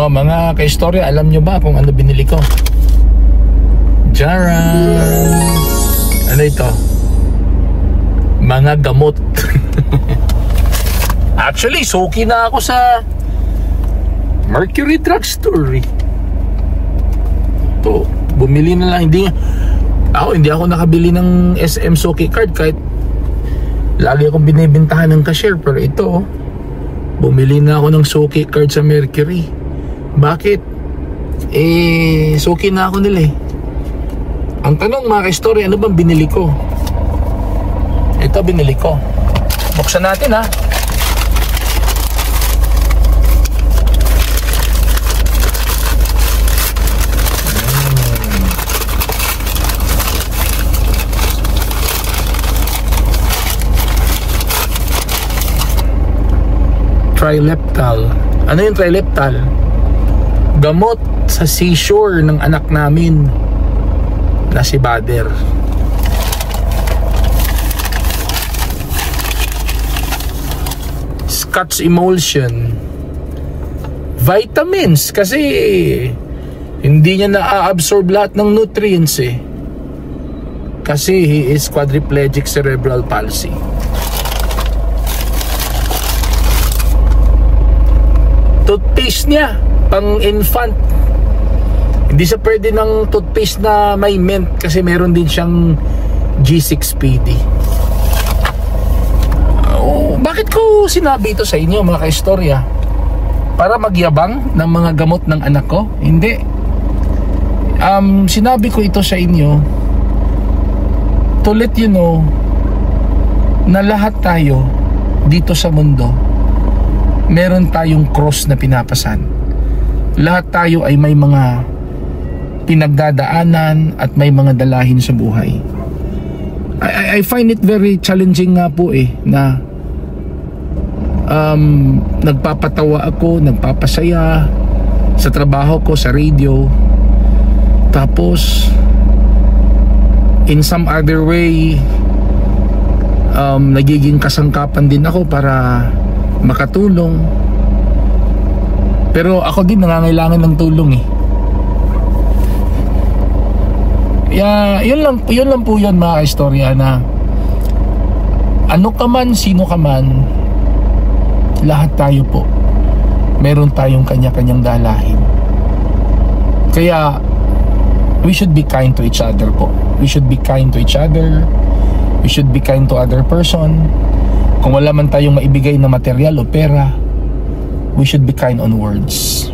Oh, mga ka-istorya, alam nyo ba kung ano binili ko? Jaran! Ano ito? Mga gamot. Actually, suki na ako sa Mercury Drugstore. Ito, bumili na lang. Hindi ako nakabili ng SM Suki card kahit lagi akong binibintahan ng cashier. Pero ito, bumili na ako ng Suki card sa Mercury. Bakit? Suki na ako nila eh. Ang tanong mga ka-story, ano bang binili ko? Ito binili ko. Buksan natin ha. Trileptal. Ano yung Trileptal? Gamot sa seizure ng anak namin na si Bader. Scotch emulsion. Vitamins kasi hindi niya na-absorb lahat ng nutrients eh. Kasi he is quadriplegic cerebral palsy. Toothpaste niya pang infant. Hindi siya pwede ng toothpaste na may mint kasi meron din siyang G6PD. Bakit ko sinabi ito sa inyo mga ka-istorya? Para magyabang ng mga gamot ng anak ko? Hindi. Sinabi ko ito sa inyo to let you know na lahat tayo dito sa mundo meron tayong cross na pinapasan. Lahat tayo ay may mga pinagdadaanan at may mga dalahin sa buhay. I find it very challenging nga po na nagpapatawa ako, nagpapasaya sa trabaho ko sa radio, tapos in some other way nagiging kasangkapan din ako para makatulong, pero ako din nangangailangan ng tulong eh. Yun lang po yun mga istorya, na ano ka man, sino ka man, lahat tayo po meron tayong kanya-kanyang dalahin. Kaya we should be kind to each other po. We should be kind to each other. We should be kind to other person. Kung wala man tayong maibigay na material o pera, we should be kind on words.